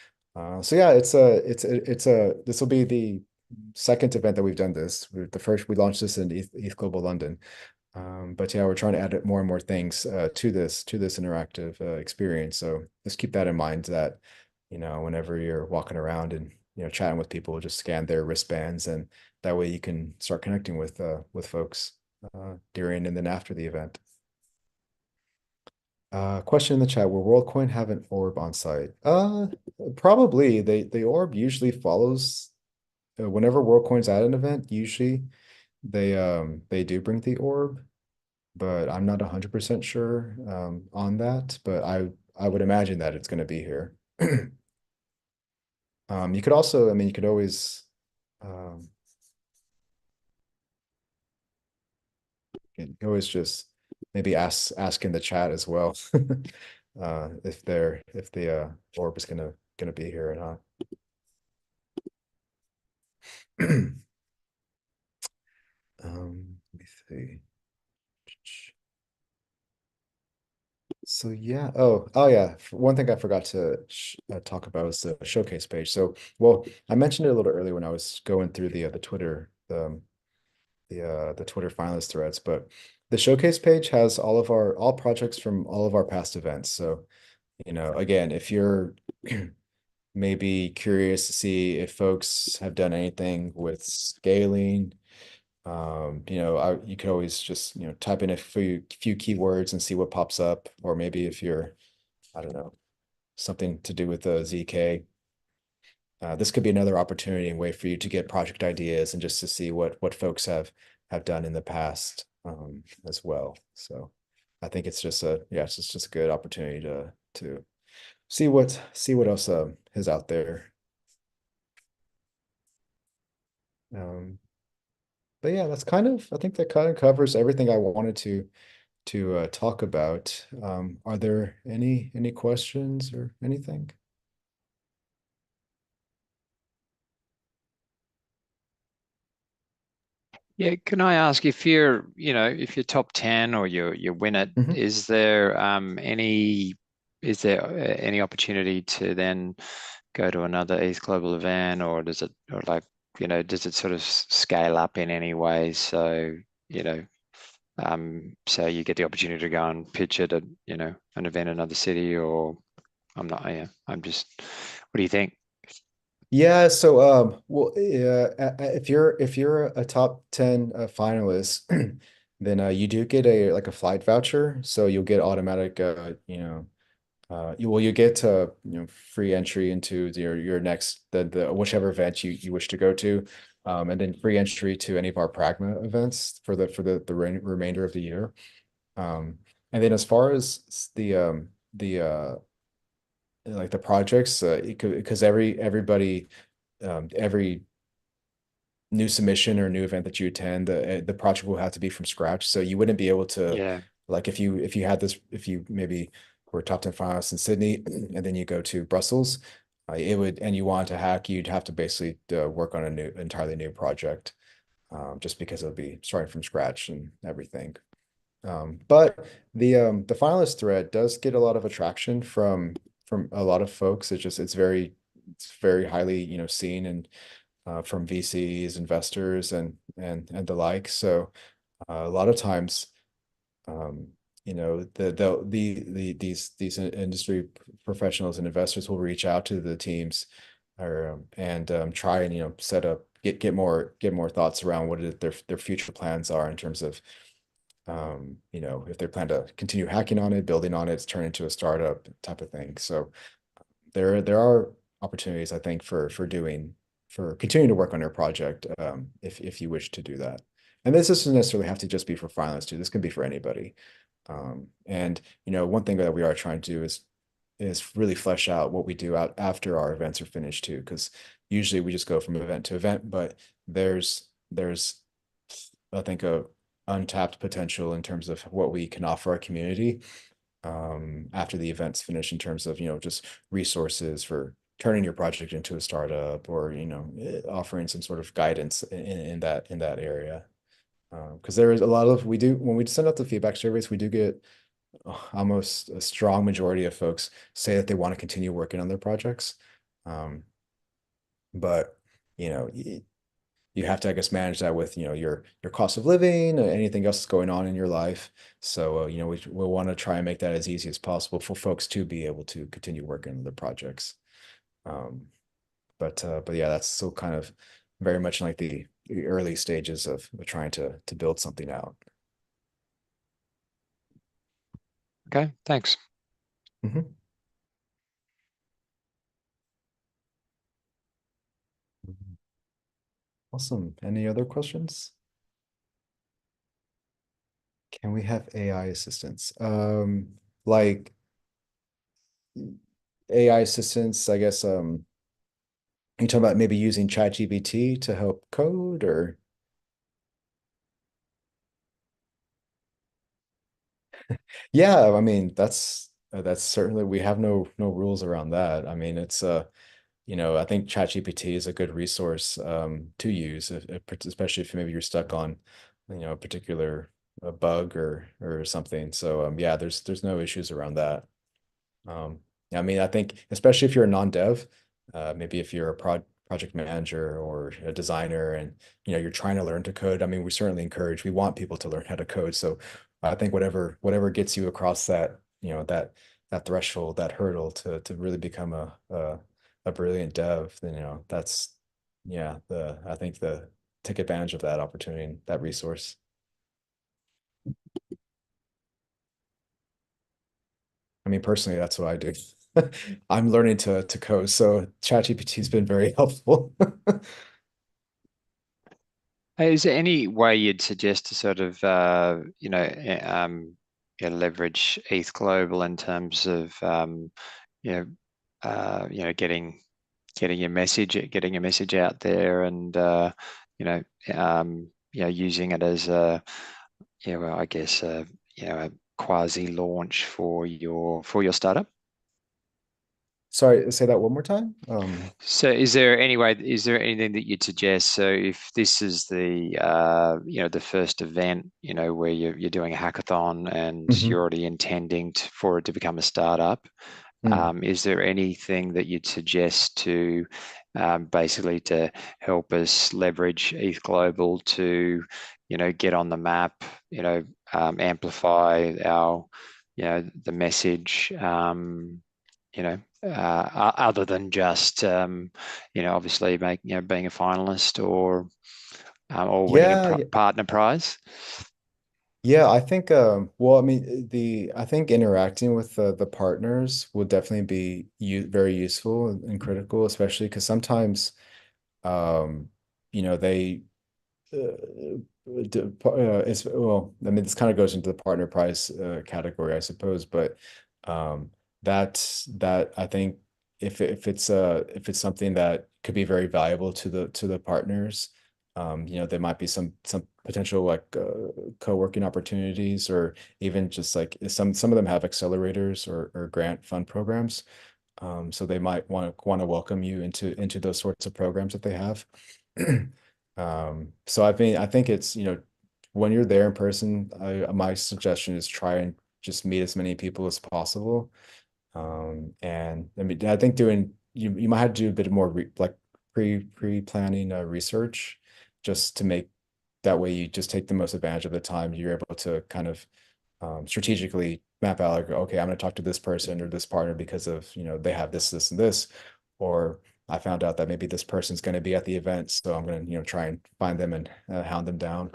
yeah, this will be the second event that we've done this. The first we launched this in ETH Global London. But yeah, we're trying to add more and more things to this interactive experience. So just keep that in mind that, whenever you're walking around and chatting with people, just scan their wristbands, and that way you can start connecting with folks during and then after the event. Question in the chat: will WorldCoin have an orb on site? Probably. The orb usually follows whenever WorldCoin's at an event. Usually, they do bring the orb, but I'm not 100% sure on that. But I would imagine that it's going to be here. You could also, I mean, you could always um, just maybe ask in the chat as well if the orb is gonna be here or not. Let me see. So yeah. Oh yeah. One thing I forgot to talk about is the showcase page. So, well, I mentioned it a little earlier when I was going through the the Twitter finalist threads, but the showcase page has all projects from all of our past events. So, again, if you're maybe curious to see if folks have done anything with scaling, you could always just, type in a few keywords and see what pops up, or maybe if you're, I don't know, something to do with the ZK. This could be another opportunity and way for you to get project ideas and just to see what folks have done in the past as well. So I think it's just it's just a good opportunity to see what else is out there. Um, but yeah, I think that kind of covers everything I wanted to talk about. Are there any questions or anything? Yeah, can I ask if you're top 10 or you win it, Mhm. is there any opportunity to then go to another East Global event, or does it sort of scale up in any way? So, you know, so you get the opportunity to go and pitch it at, an event in another city, or I'm not, yeah, I'm just, what do you think? Yeah, so well, yeah, if you're a top 10 finalist, then you do get a flight voucher, so you'll get automatic you get free entry into your next the whichever event you wish to go to, and then free entry to any of our Pragma events for the remainder of the year. Um, and then as far as the like the projects, because every new submission or new event that you attend, the project will have to be from scratch. So you wouldn't be able to, Yeah, like, if you maybe were top 10 finalists in Sydney and then you go to Brussels, and you want to hack, you'd have to basically work on a entirely new project, just because it'll be starting from scratch and everything. But the finalist thread does get a lot of attraction from a lot of folks. It's very highly, seen and from VCs, investors, and the like. So a lot of times, um, these industry professionals and investors will reach out to the teams, or and try and set up get more thoughts around what their future plans are in terms of if they plan to continue hacking on it, building on it, turn into a startup type of thing. So there are opportunities, I think, for continuing to work on your project, if you wish to do that. And this doesn't necessarily have to just be for finalists too. This can be for anybody. And one thing that we are trying to do is really flesh out what we do out after our events are finished too, because usually we just go from event to event, but there's I think a untapped potential in terms of what we can offer our community after the event's finished in terms of just resources for turning your project into a startup, or offering some sort of guidance in that area. Because there is a lot of we do when we send out the feedback surveys, we do get almost a strong majority of folks say that they want to continue working on their projects. Um, but you have to, I guess, manage that with your cost of living, anything else that's going on in your life. So we want to try and make that as easy as possible for folks to be able to continue working on their projects. Um, but yeah, that's still kind of very much like the early stages of trying to build something out. okay, thanks. Mhm. Awesome. Any other questions? Can we have AI assistants? Like AI assistants, I guess, you talking about maybe using ChatGPT to help code, or yeah, I mean that's certainly, we have no rules around that. I mean, I think ChatGPT is a good resource to use, especially if maybe you're stuck on a particular a bug or something. So yeah, there's no issues around that. I mean, I think especially if you're a non-dev, maybe if you're a project manager or a designer, and you're trying to learn to code. I mean, we certainly encourage, we want people to learn how to code. So I think whatever gets you across that, that threshold, that hurdle to really become a brilliant dev, then that's yeah, the I think the take advantage of that opportunity and that resource. I mean, personally, that's what I do. I'm learning to code, so ChatGPT has been very helpful. Hey, is there any way you'd suggest to sort of, leverage ETH Global in terms of, you know, getting your message out there, and you know, using it as a, well, I guess, a quasi launch for your startup? Sorry, say that one more time. So is there anything that you'd suggest? So if this is the, the first event, where you're doing a hackathon and Mhm. you're already intending for it to become a startup, Mm. is there anything that you'd suggest to, basically to help us leverage ETH Global to, get on the map, amplify our, the message, other than just, obviously being a finalist, or winning a Yeah, partner prize? yeah, I think well, I mean, the I think interacting with the partners will definitely be very useful and critical, especially because sometimes um they it's well, I mean, this kind of goes into the partner price category, I suppose, but um, that I think if it's something that could be very valuable to the partners, there might be some potential like co-working opportunities, or even just like some of them have accelerators or grant fund programs. So they might want to welcome you into those sorts of programs that they have. So I think it's, when you're there in person, my suggestion is try and just meet as many people as possible. And I mean, I think you might have to do a bit more like pre-planning research, just to make that way you just take the most advantage of the time. You're able to kind of strategically map out like, okay, I'm going to talk to this person or this partner because of, they have this, and this, or I found out that maybe this person's going to be at the event, so I'm going to, try and find them and hound them down.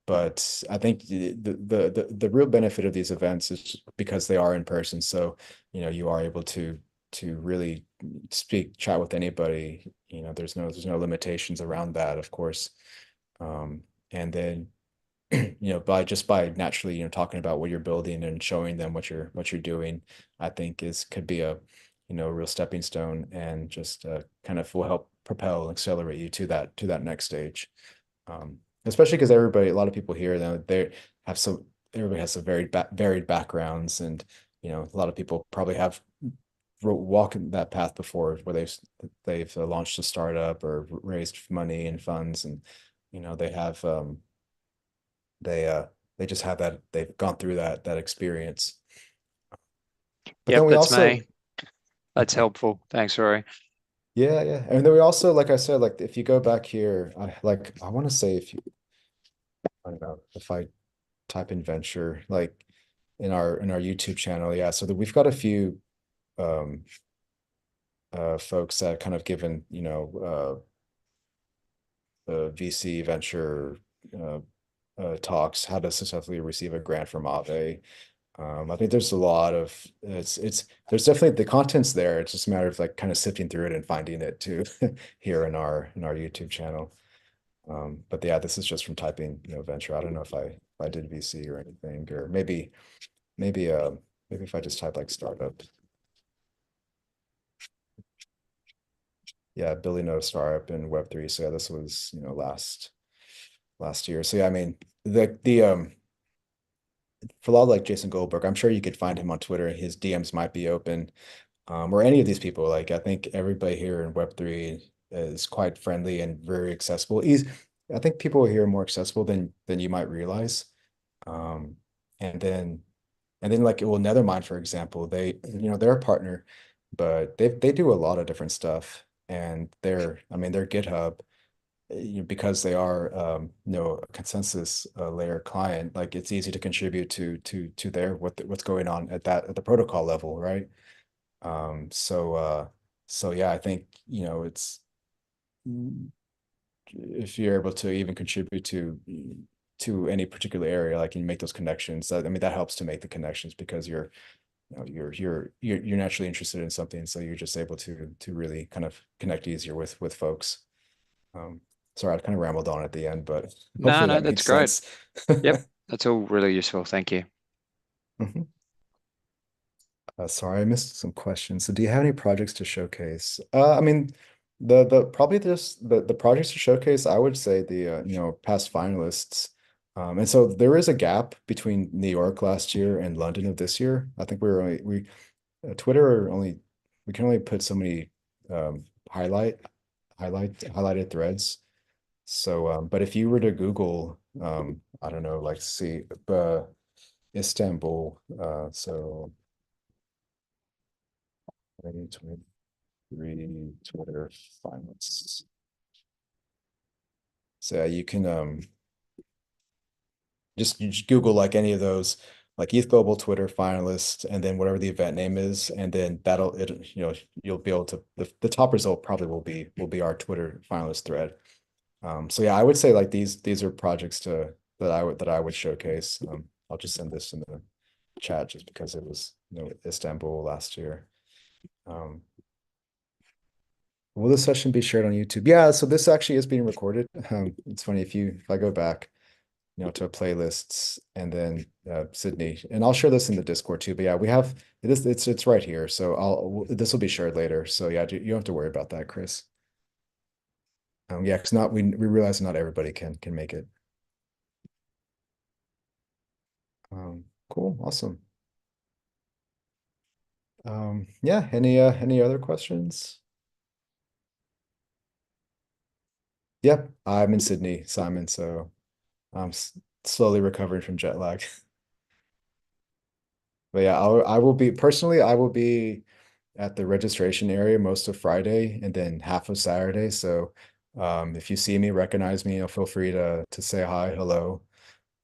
But I think the real benefit of these events is because they are in person. So, you are able to really chat with anybody. There's no limitations around that, of course. And then by naturally, talking about what you're building and showing them what you're doing, I think is could be a, a real stepping stone, and just kind of will help propel and accelerate you to that next stage. Especially because a lot of people here, they have some everybody has some varied backgrounds, and a lot of people probably have walked that path before, where they've launched a startup or raised money and funds, and they have they uh they just have that, they've gone through that experience. But Yep, then we that's me. also That's helpful. Thanks, Rory. yeah, and then we also, like I said, like if you go back here, I want to say, I don't know, if I type in venture like in our YouTube channel, yeah, so that we've got a few um folks that kind of given, VC venture uh, talks, how to successfully receive a grant from Aave. I think there's a lot of there's definitely the content's there. It's just a matter of like kind of sifting through it and finding it too here in our YouTube channel. But yeah, this is just from typing, venture. I don't know if I did VC or anything, or maybe maybe if I just type like startup. Yeah, building a startup in Web3. So yeah, this was, last year. So yeah, I mean, the for a lot of like Jason Goldberg, I'm sure you could find him on Twitter. His DMs might be open. Or any of these people. Like I think everybody here in Web3 is quite friendly and very accessible. I think people here are more accessible than you might realize. Um, and then like, well, Nethermind, for example, they're a partner, but they do a lot of different stuff. and I mean, their GitHub, because they are a consensus layer client, like it's easy to contribute to their what's going on at the protocol level, right? So yeah, I think, it's if you're able to even contribute to any particular area, like you make those connections. I mean, that helps to make the connections because you're naturally interested in something, so you're just able to really kind of connect easier with folks. Um, Sorry, I kind of rambled on at the end, but No, hopefully no, that that's makes great. sense. Yep, that's all really useful. Thank you. Mhm. Sorry, I missed some questions. So do you have any projects to showcase? I mean, the probably just the projects to showcase, I would say the past finalists. And so there is a gap between New York last year and London of this year. I think we Twitter only we can only put so many um highlighted threads. So but if you were to Google I don't know, like see Istanbul, so 2023 Twitter finalists. So yeah, you can you just Google like any of those, like ETH Global Twitter finalists, and then whatever the event name is, and then you'll be able to the top result probably will be our Twitter finalist thread. So yeah, I would say like these are projects to that I would showcase. I'll just send this in the chat just because it was Istanbul last year. Um, Will this session be shared on YouTube? Yeah, so this actually is being recorded. It's funny if I go back, to playlists and then Sydney, and I'll share this in the Discord too. But yeah, we have this. It's right here, so this will be shared later. So yeah, you don't have to worry about that, Chris. Yeah, because not we realize not everybody can make it. Cool, awesome. Yeah, any other questions? Yep, I'm in Sydney, Simon, so I'm slowly recovering from jet lag. But yeah, I will be personally, I will be at the registration area most of Friday and then half of Saturday. So if you see me, recognize me, feel free to say hi, hello.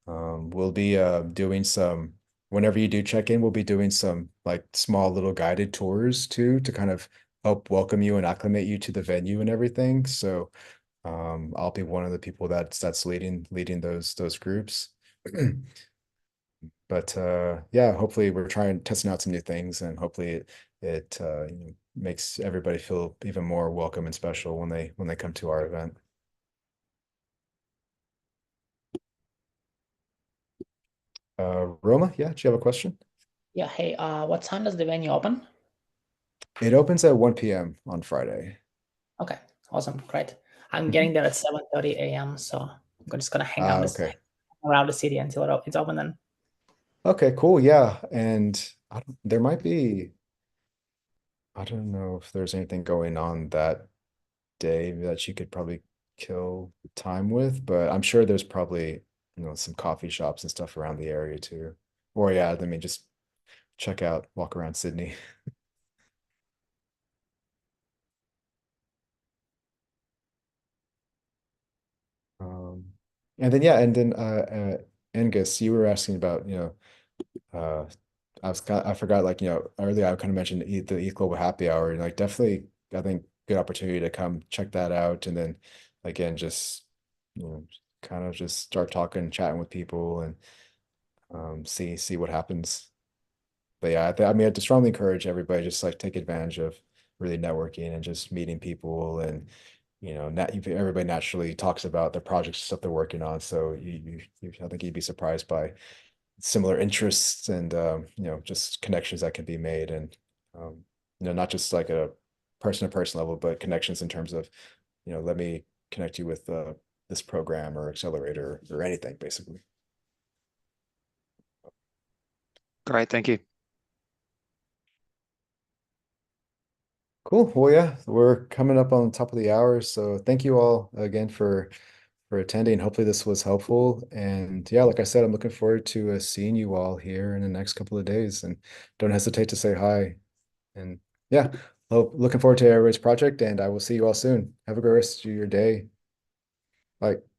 We'll be doing some whenever you do check in, we'll be doing some like small little guided tours too to kind of help welcome you and acclimate you to the venue and everything. So I'll be one of the people that's leading those groups. But yeah, hopefully we're trying testing out some new things, and hopefully it makes everybody feel even more welcome and special when they come to our event. Roma, yeah, do you have a question? Yeah, hey, what time does the venue open? It opens at 1 p.m. on Friday. Okay, awesome, great. I'm Mhm. getting there at 7:30 a.m., so I'm just gonna hang out Okay. around the city until it's open then. Okay, cool. Yeah. And there might be, I don't know if there's anything going on that day that you could probably kill time with, but I'm sure there's probably, some coffee shops and stuff around the area too. Or yeah, I mean, just walk around Sydney. Um, and then yeah, and then Angus, you were asking about, uh I forgot, like, earlier I kind of mentioned the Eat Global Happy Hour, and like definitely I think good opportunity to come check that out, and then again just kind of just start talking, chatting with people, and see what happens. But yeah, I mean, I just strongly encourage everybody just like take advantage of really networking and just meeting people, and everybody naturally talks about the projects and stuff they're working on. So I think you'd be surprised by similar interests and just connections that can be made, and not just like a person to person level, but connections in terms of let me connect you with this program or accelerator or anything basically. Great, thank you. Cool. Well, yeah, we're coming up on the top of the hour, so thank you all again for attending. Hopefully this was helpful, and yeah, like I said, I'm looking forward to seeing you all here in the next couple of days, and don't hesitate to say hi. And yeah, looking forward to everybody's project, and I will see you all soon. Have a great rest of your day. Bye.